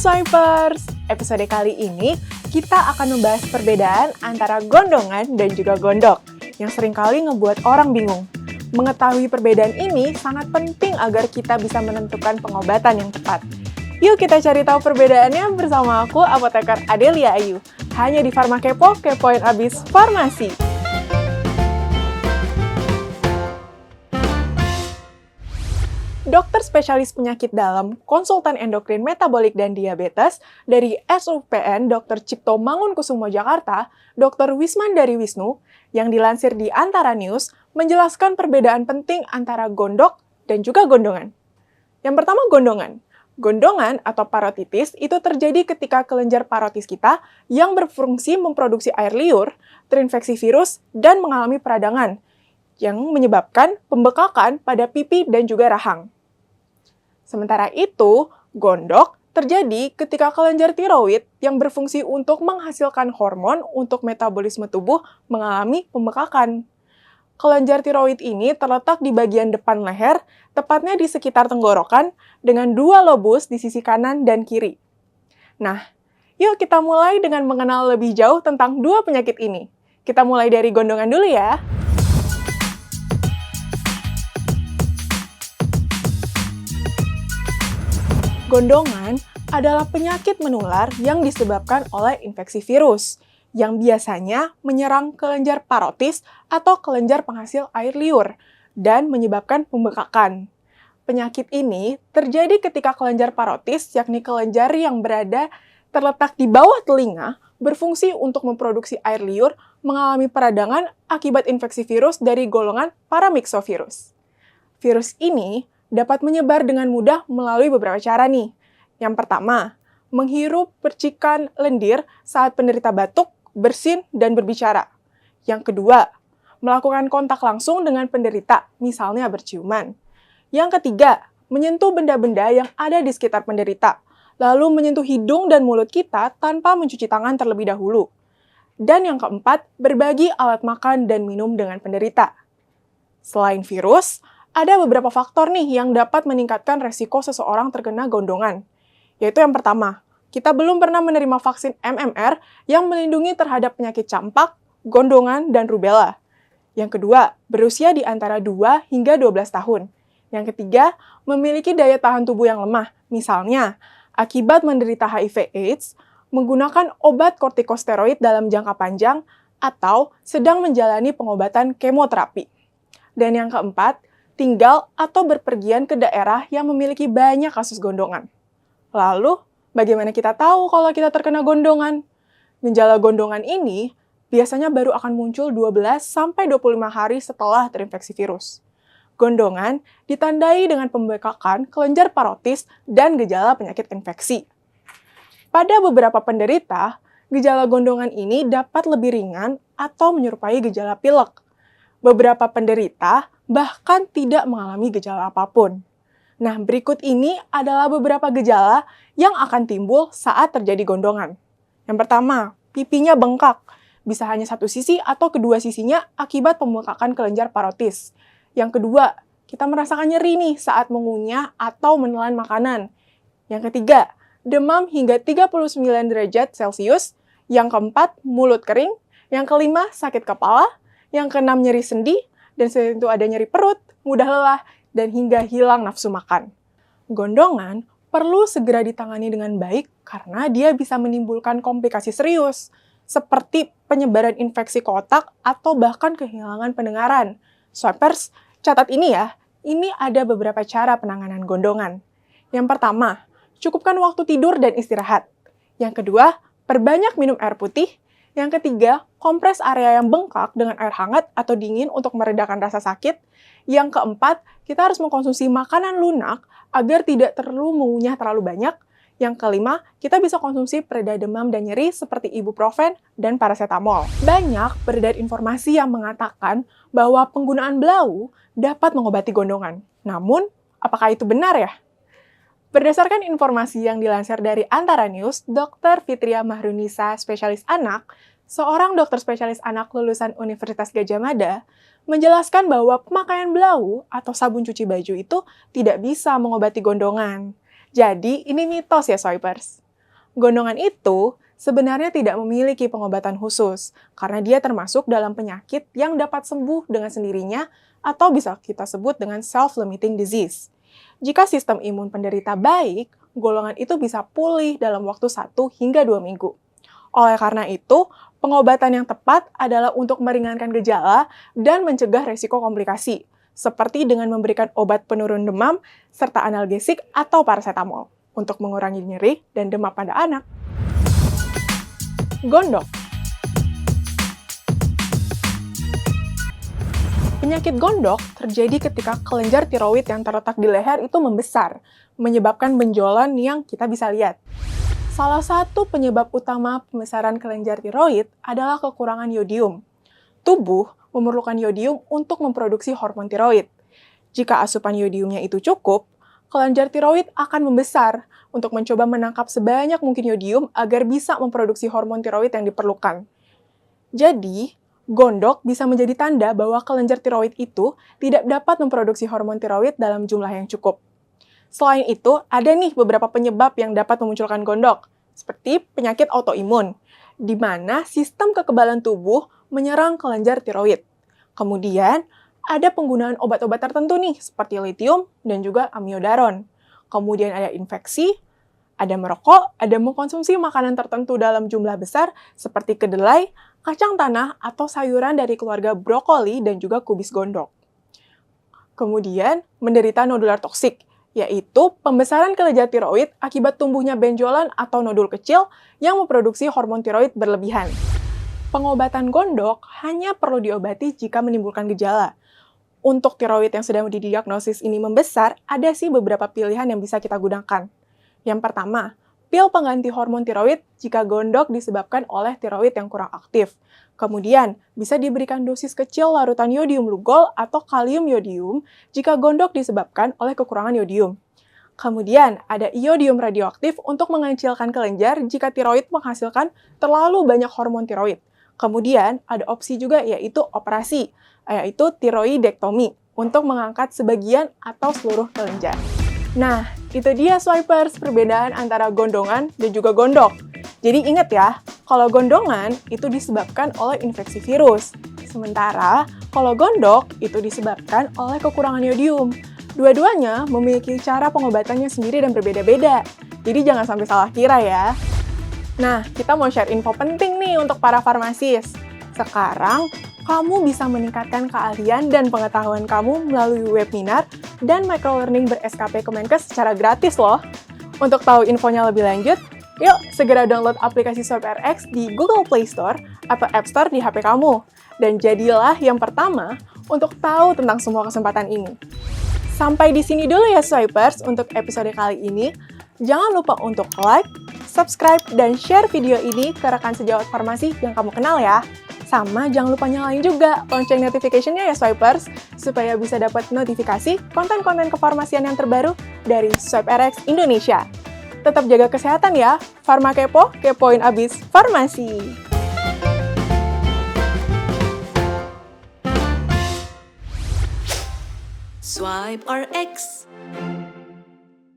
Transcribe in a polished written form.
Swipers! Episode kali ini, kita akan membahas perbedaan antara gondongan dan juga gondok, yang seringkali ngebuat orang bingung. Mengetahui perbedaan ini sangat penting agar kita bisa menentukan pengobatan yang tepat. Yuk kita cari tahu perbedaannya bersama aku, Apoteker Adelia Ayu. Hanya di Pharma Kepo, kepoin abis farmasi. Dokter spesialis penyakit dalam, konsultan endokrin metabolik dan diabetes dari SUPN Dr. Cipto Mangunkusumo Jakarta, Dr. Wismandari Wisnu, yang dilansir di Antara News, menjelaskan perbedaan penting antara gondok dan juga gondongan. Yang pertama, gondongan. Gondongan atau parotitis itu terjadi ketika kelenjar parotis kita yang berfungsi memproduksi air liur, terinfeksi virus, dan mengalami peradangan, yang menyebabkan pembekakan pada pipi dan juga rahang. Sementara itu, gondok terjadi ketika kelenjar tiroid yang berfungsi untuk menghasilkan hormon untuk metabolisme tubuh mengalami pembekakan. Kelenjar tiroid ini terletak di bagian depan leher, tepatnya di sekitar tenggorokan, dengan dua lobus di sisi kanan dan kiri. Nah, yuk kita mulai dengan mengenal lebih jauh tentang dua penyakit ini. Kita mulai dari gondongan dulu ya. Gondongan adalah penyakit menular yang disebabkan oleh infeksi virus, yang biasanya menyerang kelenjar parotis atau kelenjar penghasil air liur, dan menyebabkan pembekakan. Penyakit ini terjadi ketika kelenjar parotis, yakni kelenjar yang berada terletak di bawah telinga, berfungsi untuk memproduksi air liur, mengalami peradangan akibat infeksi virus dari golongan paramyxovirus. Virus ini dapat menyebar dengan mudah melalui beberapa cara nih. Yang pertama, menghirup percikan lendir saat penderita batuk, bersin, dan berbicara. Yang kedua, melakukan kontak langsung dengan penderita, misalnya berciuman. Yang ketiga, menyentuh benda-benda yang ada di sekitar penderita, lalu menyentuh hidung dan mulut kita tanpa mencuci tangan terlebih dahulu. Dan yang keempat, berbagi alat makan dan minum dengan penderita. Selain virus, ada beberapa faktor nih yang dapat meningkatkan resiko seseorang terkena gondongan. Yaitu yang pertama, kita belum pernah menerima vaksin MMR yang melindungi terhadap penyakit campak, gondongan, dan rubella. Yang kedua, berusia di antara 2 hingga 12 tahun. Yang ketiga, memiliki daya tahan tubuh yang lemah. Misalnya, akibat menderita HIV/AIDS, menggunakan obat kortikosteroid dalam jangka panjang, atau sedang menjalani pengobatan kemoterapi. Dan yang keempat, tinggal atau berpergian ke daerah yang memiliki banyak kasus gondongan. Lalu, bagaimana kita tahu kalau kita terkena gondongan? Gejala gondongan ini biasanya baru akan muncul 12-25 hari setelah terinfeksi virus. Gondongan ditandai dengan pembekakan kelenjar parotis dan gejala penyakit infeksi. Pada beberapa penderita, gejala gondongan ini dapat lebih ringan atau menyerupai gejala pilek. Beberapa penderita bahkan tidak mengalami gejala apapun. Nah, berikut ini adalah beberapa gejala yang akan timbul saat terjadi gondongan. Yang pertama, pipinya bengkak. Bisa hanya satu sisi atau kedua sisinya akibat pembengkakan kelenjar parotis. Yang kedua, kita merasakan nyeri nih saat mengunyah atau menelan makanan. Yang ketiga, demam hingga 39 derajat Celcius. Yang keempat, mulut kering. Yang kelima, sakit kepala. Yang keenam, nyeri sendi. Dan selain itu ada nyeri perut, mudah lelah, dan hingga hilang nafsu makan. Gondongan perlu segera ditangani dengan baik karena dia bisa menimbulkan komplikasi serius, seperti penyebaran infeksi ke otak atau bahkan kehilangan pendengaran. Swipers, catat ini ya, ini ada beberapa cara penanganan gondongan. Yang pertama, cukupkan waktu tidur dan istirahat. Yang kedua, perbanyak minum air putih. Yang ketiga, kompres area yang bengkak dengan air hangat atau dingin untuk meredakan rasa sakit. Yang keempat, kita harus mengkonsumsi makanan lunak agar tidak perlu mengunyah terlalu banyak. Yang kelima, kita bisa konsumsi pereda demam dan nyeri seperti ibuprofen dan paracetamol. Banyak beredar informasi yang mengatakan bahwa penggunaan blau dapat mengobati gondongan. Namun, apakah itu benar ya? Berdasarkan informasi yang dilansir dari Antara News, Dr. Fitria Mahrunisa, spesialis anak, seorang dokter spesialis anak lulusan Universitas Gadjah Mada, menjelaskan bahwa pemakaian blau atau sabun cuci baju itu tidak bisa mengobati gondongan. Jadi, ini mitos ya, Swipers. Gondongan itu sebenarnya tidak memiliki pengobatan khusus, karena dia termasuk dalam penyakit yang dapat sembuh dengan sendirinya atau bisa kita sebut dengan self-limiting disease. Jika sistem imun penderita baik, golongan itu bisa pulih dalam waktu 1 hingga 2 minggu. Oleh karena itu, pengobatan yang tepat adalah untuk meringankan gejala dan mencegah resiko komplikasi, seperti dengan memberikan obat penurun demam serta analgesik atau paracetamol untuk mengurangi nyeri dan demam pada anak. Gondok. Penyakit gondok terjadi ketika kelenjar tiroid yang terletak di leher itu membesar, menyebabkan benjolan yang kita bisa lihat. Salah satu penyebab utama pembesaran kelenjar tiroid adalah kekurangan yodium. Tubuh memerlukan yodium untuk memproduksi hormon tiroid. Jika asupan yodiumnya itu cukup, kelenjar tiroid akan membesar untuk mencoba menangkap sebanyak mungkin yodium agar bisa memproduksi hormon tiroid yang diperlukan. Jadi, gondok bisa menjadi tanda bahwa kelenjar tiroid itu tidak dapat memproduksi hormon tiroid dalam jumlah yang cukup. Selain itu, ada nih beberapa penyebab yang dapat memunculkan gondok, seperti penyakit autoimun, di mana sistem kekebalan tubuh menyerang kelenjar tiroid. Kemudian, ada penggunaan obat-obat tertentu nih, seperti lithium dan juga amiodaron. Kemudian ada infeksi, ada merokok, ada mengkonsumsi makanan tertentu dalam jumlah besar, seperti kedelai, kacang tanah, atau sayuran dari keluarga brokoli dan juga kubis gondok. Kemudian, menderita nodular toksik, yaitu pembesaran kelenjar tiroid akibat tumbuhnya benjolan atau nodul kecil yang memproduksi hormon tiroid berlebihan. Pengobatan gondok hanya perlu diobati jika menimbulkan gejala. Untuk tiroid yang sedang didiagnosis ini membesar, ada sih beberapa pilihan yang bisa kita gunakan. Yang pertama, pil pengganti hormon tiroid jika gondok disebabkan oleh tiroid yang kurang aktif. Kemudian, bisa diberikan dosis kecil larutan yodium lugol atau kalium yodium jika gondok disebabkan oleh kekurangan yodium. Kemudian, ada iodium radioaktif untuk mengecilkan kelenjar jika tiroid menghasilkan terlalu banyak hormon tiroid. Kemudian, ada opsi juga yaitu operasi, yaitu tiroidektomi, untuk mengangkat sebagian atau seluruh kelenjar. Nah, itu dia swipers perbedaan antara gondongan dan juga gondok. Jadi ingat ya, kalau gondongan itu disebabkan oleh infeksi virus. Sementara, kalau gondok itu disebabkan oleh kekurangan yodium. Dua-duanya memiliki cara pengobatannya sendiri dan berbeda-beda. Jadi jangan sampai salah kira ya. Nah, kita mau share info penting nih untuk para farmasis. Sekarang, kamu bisa meningkatkan keahlian dan pengetahuan kamu melalui webinar dan microlearning ber-SKP Kemenkes secara gratis loh. Untuk tahu infonya lebih lanjut, yuk segera download aplikasi SwipeRx di Google Play Store atau App Store di HP kamu. Dan jadilah yang pertama untuk tahu tentang semua kesempatan ini. Sampai di sini dulu ya Swipers untuk episode kali ini. Jangan lupa untuk like, subscribe, dan share video ini ke rekan sejawat farmasi yang kamu kenal ya. Sama jangan lupa nyalain juga lonceng notification-nya ya Swipers, supaya bisa dapat notifikasi konten-konten kefarmasian yang terbaru dari SwipeRx Indonesia. Tetap jaga kesehatan ya, Farma Kepo, kepoin abis farmasi. Swipe RX.